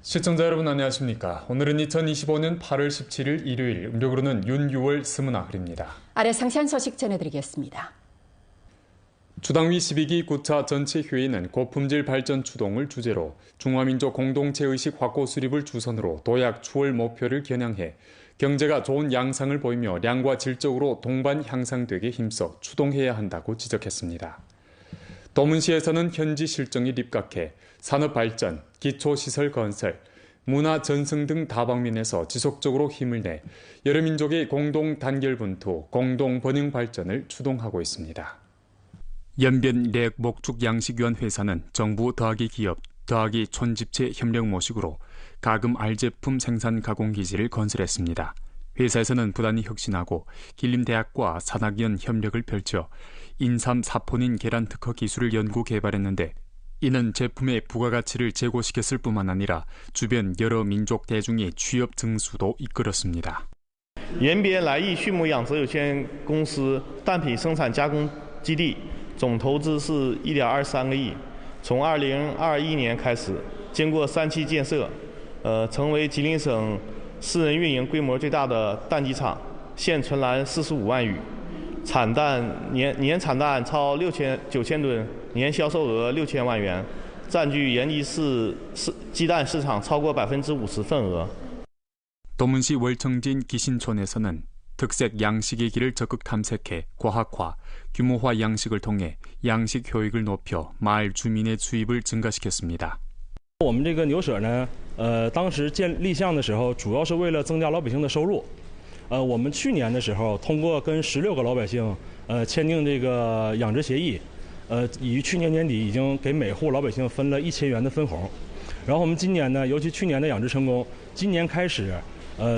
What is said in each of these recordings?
시청자 여러분 안녕하십니까. 오늘은 2025년 8월 17일 일요일, 음력으로는 윤 6월 스문화흘입니다. 아래 상세한 소식 전해드리겠습니다. 주당위 12기 9차 전체회의는 고품질 발전 추동을 주제로 중화민족 공동체의식 확고 수립을 주선으로 도약 추월 목표를 겨냥해 경제가 좋은 양상을 보이며 양과 질적으로 동반 향상되게 힘써 추동해야 한다고 지적했습니다. 도문시에서는 현지 실정이 입각해 산업발전, 기초시설 건설, 문화 전승 등 다방면에서 지속적으로 힘을 내 여러 민족의 공동 단결분투, 공동 번영 발전을 추동하고 있습니다. 연변 렉 목축 양식위원회사는 정부 더하기 기업 더하기 촌집체 협력 모식으로 가금 알제품 생산 가공 기지를 건설했습니다. 회사에서는 부단히 혁신하고 길림대학과 산학연 협력을 펼쳐 인삼 사포닌 계란 특허 기술을 연구 개발했는데 이는 제품의 부가가치를 제고시켰을 뿐만 아니라 주변 여러 민족 대중의 취업 증수도 이끌었습니다. 延边来益畜牧养殖有限公司蛋品生产加工基地总投资是1.23个亿，从2021年开始，经过3期建设，成为吉林省私人运营规模最大的蛋鸡场，现存栏45万余，产蛋年产蛋超9,000吨，年销售额6000万元，占据延吉市鸡蛋市场超过50%份额。 도문시 월청진 기신촌에서는 특색 양식의 길을 적극 탐색해 과학화, 규모화 양식을 통해 양식 효익을 높여 마을 주민의 수입을 증가시켰습니다. 我们这个牛舍呢，当时立项的时候，主要是为了增加老百姓的收入。我们去年的时候，通过跟16个老百姓，签订这个养殖协议，于去年年底已经给每户老百姓分了1000元的分红。然后我们今年呢，尤其去年的养殖成功，今年开始，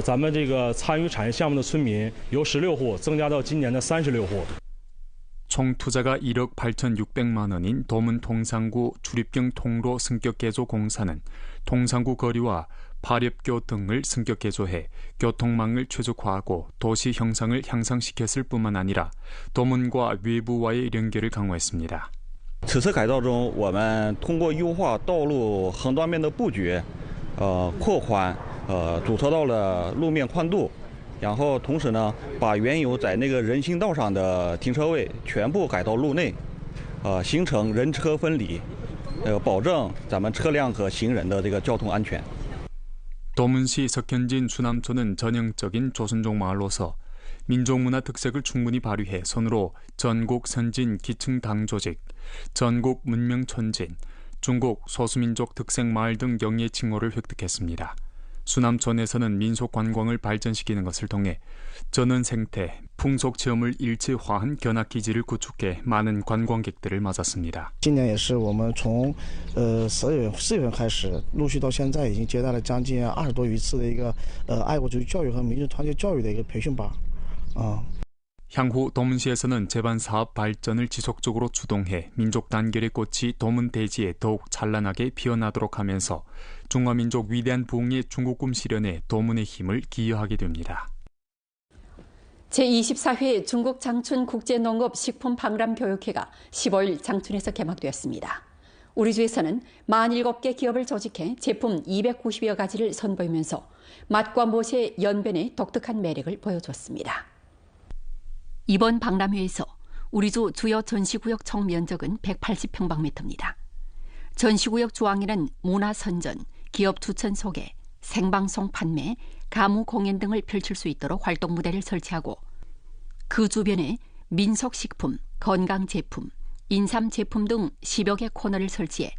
咱们这个参与产业项目的村民由16户增加到今年的36户。 총 투자가 1억 8,600만 원인 도문통상구 출입경 통로 승격 개조 공사는 통상구 거리와 파렵교 등을 승격 개조해 교통망을 최적화하고 도시 형상을 향상시켰을 뿐만 아니라 도문과 외부와의 연결을 강화했습니다. 此次改造中，我们通过优化道路横断面的布局，扩宽主车道的路面宽度。 然后同时呢，把原有在那个人行道上的停车位全部改到路内，形成人车分离，保证咱们车辆和行人的这个交通安全。 도문시 석현진 수남촌은 전형적인 조선족 마을로서 민족문화 특색을 충분히 발휘해 손으로 전국 선진 기층 당 조직, 전국 문명 촌진, 중국 소수민족 특색 마을 등 영예 칭호를 획득했습니다. 수남촌에서는 민속 관광을 발전시키는 것을 통해 전원 생태, 풍속 체험을 일체화한 견학기지를 구축해 많은 관광객들을 맞았습니다. 今年也是我们从4月份开始，陆续到现在已经接待了将近20多余次的一个爱国主义教育和民族团结教育的一个培训班。 향후 도문시에서는 제반사업 발전을 지속적으로 주동해 민족 단결의 꽃이 도문대지에 더욱 찬란하게 피어나도록 하면서 중화민족 위대한 부흥의 중국꿈 실현에 도문의 힘을 기여하게 됩니다. 제24회 중국 장춘 국제농업식품박람교육회가 15일 장춘에서 개막되었습니다. 우리 주에서는 47개 기업을 조직해 제품 290여 가지를 선보이면서 맛과 멋의 연변의 독특한 매력을 보여줬습니다. 이번 박람회에서 우리주 주요 전시구역 총 면적은 180평방미터입니다. 전시구역 주황에는 문화선전, 기업 추천 소개, 생방송 판매, 가무 공연 등을 펼칠 수 있도록 활동 무대를 설치하고 그 주변에 민속식품, 건강제품, 인삼제품 등 10여 개 코너를 설치해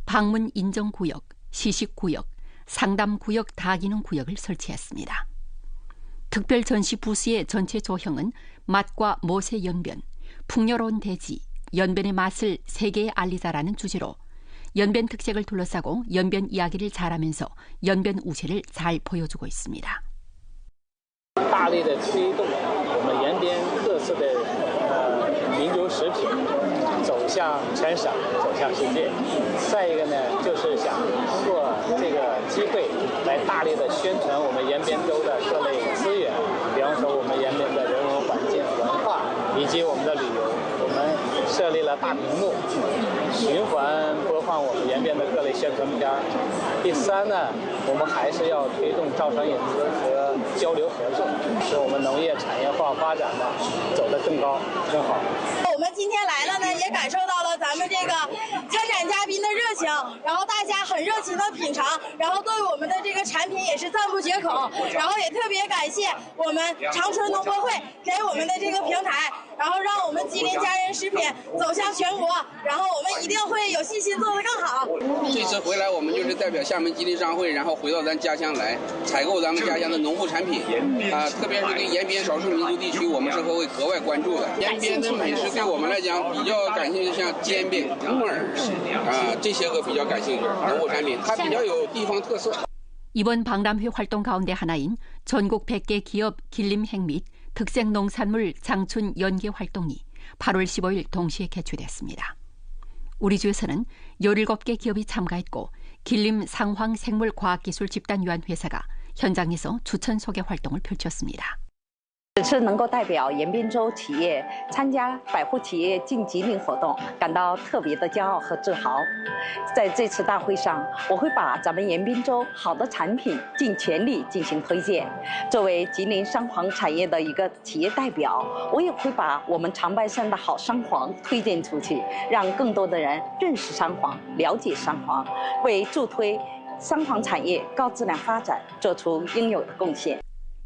방문 인정구역, 시식구역, 상담구역 다기능구역을 설치했습니다. 특별 전시 부스의 전체 조형은 맛과 멋의 연변, 풍요로운 대지, 연변의 맛을 세계에 알리자라는 주제로 연변 특색을 둘러싸고 연변 이야기를 잘하면서 연변 우세를 잘 보여주고 있습니다. 大力的推动我们延边特色的民族食品走向全省，走向世界。再一个呢，就是想通过这个机会来大力的宣传我们延边州的各类资源，比方说我们延边的人文环境、文化以及我们的旅游。我们设立了大屏幕循环播放我们延边的各类宣传片。第三呢，我们还是要推动招商引资和交流合作，使我们农业产业化发展呢走得更高更好。我们今天来了呢，也感受到了咱们这个参展嘉宾的热情，然后大家很热情的品尝，然后对我们的这个产品也是赞不绝口，然后也特别感谢我们长春农博会给我们的这个平台，然后让我们吉林佳人食品走向全国，然后我们一定会有信心做得更好。这次回来，我们就是代表厦门吉林商会，然后回到咱家乡来采购咱们家乡的农副产品特别是对延边少数民族地区，我们是会格外关注的。延边的美食对我们来讲比较感兴趣，像煎饼、木耳这些个比较感兴趣。农副产品它比较有地方特色。 이번 박람회 활동 가운데 하나인 전국 100개 기업 길림행 및 특색농산물 장춘 연계 활동이 8월 15일 동시에 개최됐습니다. 우리 주에서는 17개 기업이 참가했고 길림 상황생물과학기술 집단유한회사가 현장에서 추천 소개 활동을 펼쳤습니다. 此次能够代表延边州企业参加百户企业进吉林活动，感到特别的骄傲和自豪。在这次大会上，我会把咱们延边州好的产品尽全力进行推荐。作为吉林商黄产业的一个企业代表，我也会把我们长白山的好商黄推荐出去，让更多的人认识商黄，了解商黄，为助推商黄产业高质量发展做出应有的贡献。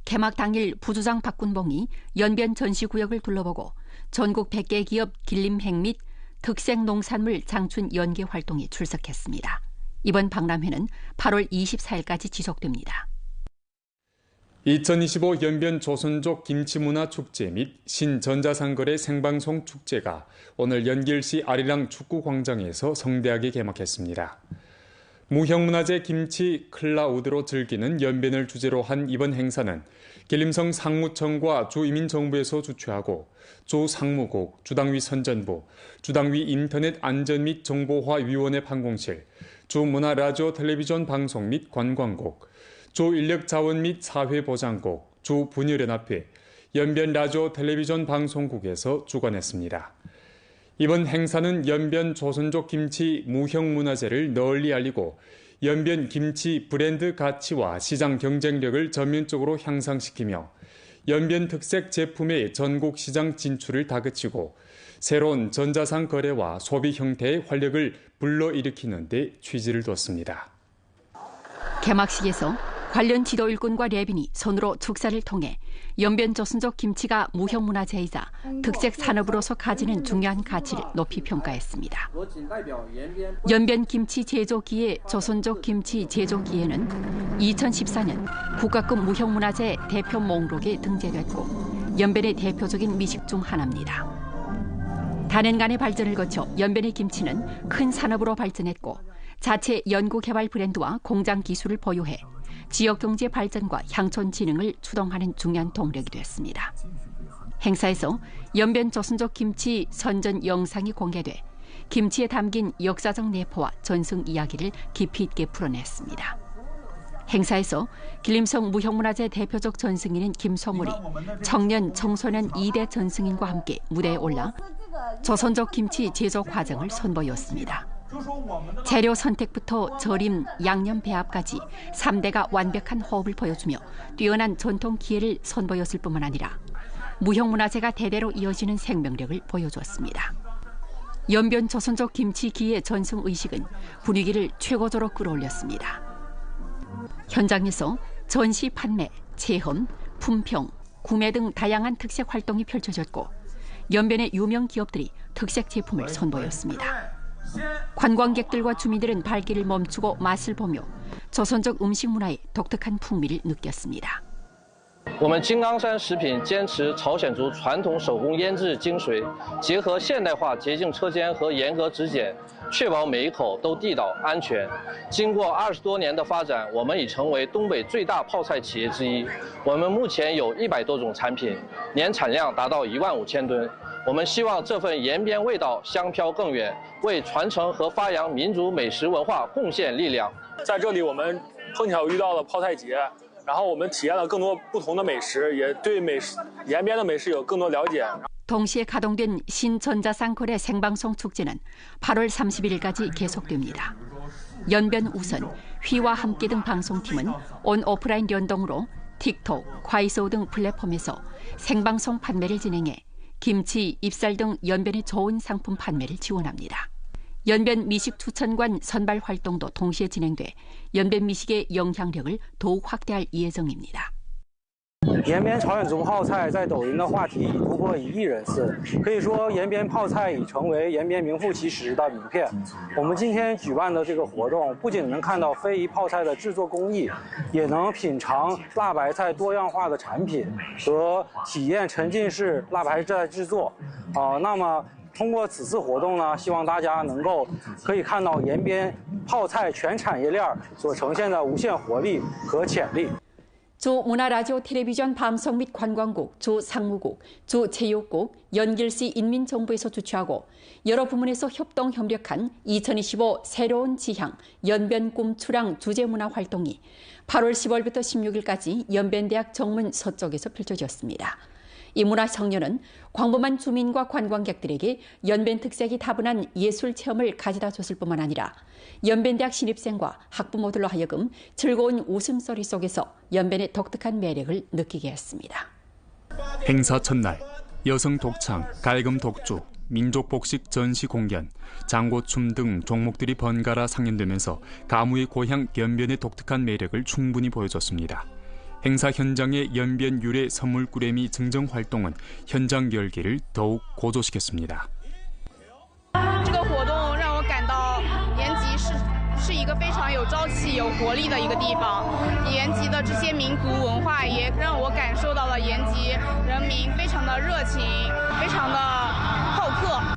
개막 당일 부주장 박군봉이 연변 전시구역을 둘러보고 전국 100개 기업 길림행 및 특색농산물 장춘 연계 활동에 출석했습니다. 이번 박람회는 8월 24일까지 지속됩니다. 2025 연변 조선족 김치문화축제 및 신전자상거래 생방송 축제가 오늘 연길시 아리랑 축구광장에서 성대하게 개막했습니다. 무형문화재 김치 클라우드로 즐기는 연변을 주제로 한 이번 행사는 길림성 상무청과 주이민정부에서 주최하고 주상무국, 주당위 선전부, 주당위 인터넷 안전 및 정보화위원회 판공실, 주문화라디오 텔레비전 방송 및 관광국, 주인력자원 및 사회보장국, 주분열연합회, 연변라디오 텔레비전 방송국에서 주관했습니다. 이번 행사는 연변 조선족 김치 무형문화재를 널리 알리고 연변 김치 브랜드 가치와 시장 경쟁력을 전면적으로 향상시키며 연변 특색 제품의 전국 시장 진출을 다그치고 새로운 전자상 거래와 소비 형태의 활력을 불러일으키는 데 취지를 뒀습니다. 개막식에서 관련 지도 일꾼과 래빈이 손으로 축사를 통해 연변 조선족 김치가 무형문화재이자 특색 산업으로서 가지는 중요한 가치를 높이 평가했습니다. 연변 김치 제조기의 조선족 김치 제조기에는 2014년 국가급 무형문화재 대표 목록에 등재됐고 연변의 대표적인 미식 중 하나입니다. 단연간의 발전을 거쳐 연변의 김치는 큰 산업으로 발전했고 자체 연구개발 브랜드와 공장 기술을 보유해 지역경제 발전과 향촌 진흥을 추동하는 중요한 동력이 됐습니다. 행사에서 연변 조선족 김치 선전 영상이 공개돼 김치에 담긴 역사적 내포와 전승 이야기를 깊이 있게 풀어냈습니다. 행사에서 길림성 무형문화재 대표적 전승인인 김성울이 청년, 청소년 2대 전승인과 함께 무대에 올라 조선족 김치 제조 과정을 선보였습니다. 재료 선택부터 절임, 양념 배합까지 3대가 완벽한 호흡을 보여주며 뛰어난 전통 기회를 선보였을 뿐만 아니라 무형문화재가 대대로 이어지는 생명력을 보여주었습니다. 연변 조선족 김치 기의 전승 의식은 분위기를 최고조로 끌어올렸습니다. 현장에서 전시 판매, 체험, 품평, 구매 등 다양한 특색 활동이 펼쳐졌고 연변의 유명 기업들이 특색 제품을 선보였습니다. 관광객들과 주민들은 발길을 멈추고 맛을 보며 조선족 음식 문화의 독특한 풍미를 느꼈습니다. 我们金刚山食品坚持朝鲜族传统手工腌制精髓，结合现代化洁净车间和严格质检，确保每一口都地道安全。经过20多年的发展，我们已成为东北最大泡菜企业之一。我们目前有100多种产品，年产量达到15000吨。我们希望这份延边味道香飘更远，为传承和发扬民族美食文化贡献力量。在这里，我们碰巧遇到了泡菜节。 然后我们体验了更多不同的美食，也对延边的美食有更多了解。 동시에 가동된 신전자상 거래 생방송 축제는 8월 30일까지 계속됩니다. 연변 우선, 휘와 함께 등 방송팀은 온 오프라인 연동으로 틱톡, 과이소 등 플랫폼에서 생방송 판매를 진행해 김치, 잎살 등 연변의 좋은 상품 판매를 지원합니다. 연변 미식 추천관 선발 활동도 동시에 진행돼 연변 미식의 영향력을 더욱 확대할 예정입니다. 延边朝鲜族泡菜在抖音的话题已突破1亿人次，可以说延边泡菜已成为延边名副其实的名片。我们今天举办的这个活动，不仅能看到非遗泡菜的制作工艺，也能品尝辣白菜多样化的产品和体验沉浸式辣白菜制作。那么通过此次活动呢，希望大家可以看到延边泡菜全产业链所呈现的无限活力和潜力。 주 문화라디오 텔레비전 방송 및 관광국, 주 상무국, 주 체육국, 연길시 인민정부에서 주최하고 여러 부문에서 협동 협력한 2025 새로운 지향 연변 꿈 출항 주제문화 활동이 8월 10월부터 16일까지 연변대학 정문 서쪽에서 펼쳐졌습니다. 이 문화 청년은 광범한 주민과 관광객들에게 연변 특색이 다분한 예술 체험을 가져다 줬을 뿐만 아니라 연변대학 신입생과 학부모들로 하여금 즐거운 웃음소리 속에서 연변의 독특한 매력을 느끼게 했습니다. 행사 첫날 여성 독창, 갈금 독주, 민족복식 전시 공연, 장고춤 등 종목들이 번갈아 상연되면서 가무의 고향 연변의 독특한 매력을 충분히 보여줬습니다. 행사 현장의 연변 유래 선물 꾸레미 증정 활동은 현장 열기를 더욱 고조시켰습니다. 这个活动让我感到延吉是一个非常有朝气、有活力的一个地方。延吉的这些民族文化也让我感受到了延吉人民非常的热情，非常的好客。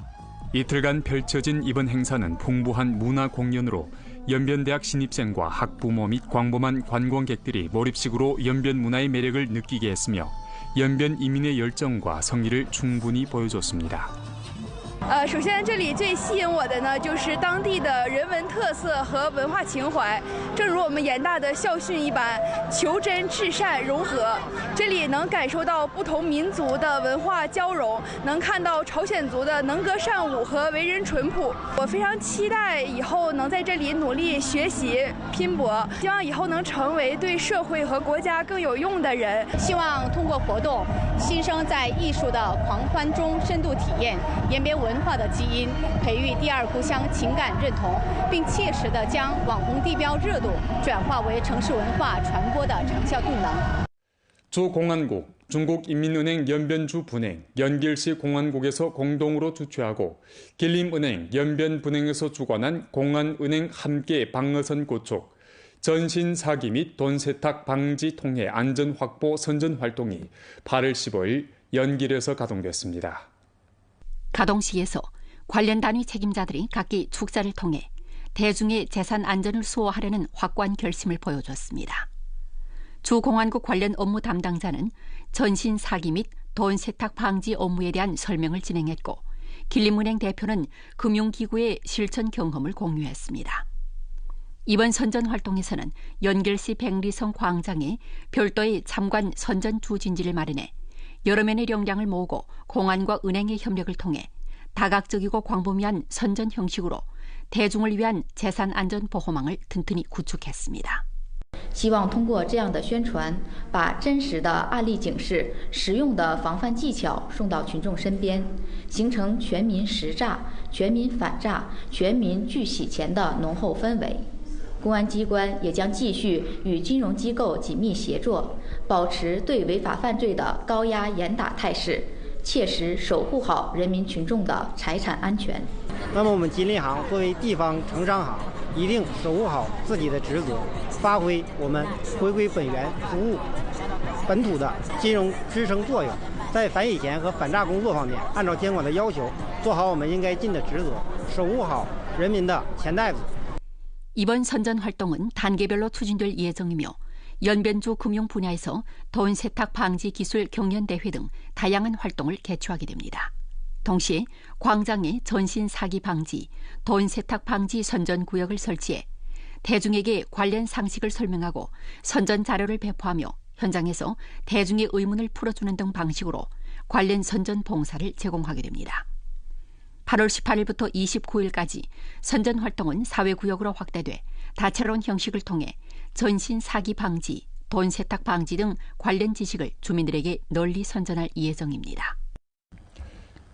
이틀간 펼쳐진 이번 행사는 풍부한 문화 공연으로 연변대학 신입생과 학부모 및 광범한 관광객들이 몰입식으로 연변 문화의 매력을 느끼게 했으며 연변 이민의 열정과 성의를 충분히 보여줬습니다. 首先这里最吸引我的呢，就是当地的人文特色和文化情怀。正如我们严大的校训一般，求真、至善、融合。这里能感受到不同民族的文化交融，能看到朝鲜族的能歌善舞和为人淳朴。我非常期待以后能在这里努力学习、拼搏，希望以后能成为对社会和国家更有用的人。希望通过活动，新生在艺术的狂欢中深度体验延边文化的基因，培育第二故乡情感认同，并切实地将网红地标热度转化为城市文化传播的长效动能。 주공안국, 중국인민은행 연변주 분행, 연길시 공안국에서 공동으로 주최하고 길림은행, 연변분행에서 주관한 공안은행 함께 방어선 구축, 전신 사기 및 돈 세탁 방지 통해 안전 확보 선전 활동이 8월 15일 연길에서 가동됐습니다. 가동식에서 관련 단위 책임자들이 각기 축사를 통해 대중의 재산 안전을 수호하려는 확고한 결심을 보여줬습니다. 주공안국 관련 업무 담당자는 전신 사기 및 돈 세탁 방지 업무에 대한 설명을 진행했고 길림은행 대표는 금융기구의 실천 경험을 공유했습니다. 이번 선전 활동에서는 연길시 백리성 광장에 별도의 참관 선전 주진지를 마련해 여러 면의 역량을 모으고 공안과 은행의 협력을 통해 다각적이고 광범위한 선전 형식으로 대중을 위한 재산 안전 보호망을 튼튼히 구축했습니다. 希望通过这样的宣传，把真实的案例警示、实用的防范技巧送到群众身边，形成全民实诈、全民反诈、全民拒洗钱的浓厚氛围。公安机关也将继续与金融机构紧密协作，保持对违法犯罪的高压严打态势，切实守护好人民群众的财产安全。那么，我们吉林行作为地方城商行，一定守护好自己的职责，发挥我们回归本源、服务本土的金融支撑作用。在反洗钱和反诈工作方面，按照监管的要求，做好我们应该尽的职责，守护好人民的钱袋子。 이번 선전 활동은 단계별로 추진될 예정이며 연변주 금융 분야에서 돈 세탁 방지 기술 경연 대회 등 다양한 활동을 개최하게 됩니다. 동시에 광장에 전신 사기 방지, 돈 세탁 방지 선전 구역을 설치해 대중에게 관련 상식을 설명하고 선전 자료를 배포하며 현장에서 대중의 의문을 풀어주는 등 방식으로 관련 선전 봉사를 제공하게 됩니다. 8월 18일부터 29일까지 선전 활동은 사회구역으로 확대돼 다채로운 형식을 통해 전신 사기 방지, 돈 세탁 방지 등 관련 지식을 주민들에게 널리 선전할 예정입니다.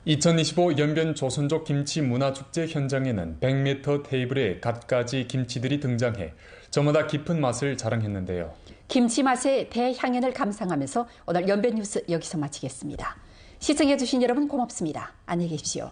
2025 연변 조선족 김치 문화축제 현장에는 100m 테이블에 갖가지 김치들이 등장해 저마다 깊은 맛을 자랑했는데요. 김치 맛의 대향연을 감상하면서 오늘 연변 뉴스 여기서 마치겠습니다. 시청해주신 여러분 고맙습니다. 안녕히 계십시오.